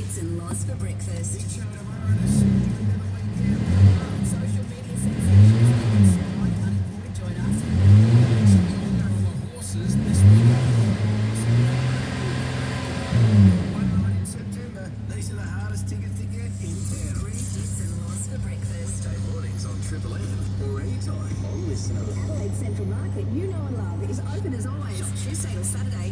hits and loss for breakfast. Social media sensations like Unemployed join us. Horses this week. In September, these are the hardest tickets to get in town. Three hits and loss for breakfast. Weekday mornings on Triple M or anytime on Listener. Adelaide Central Market, you know and love, is open as always. Tuesday till Saturday.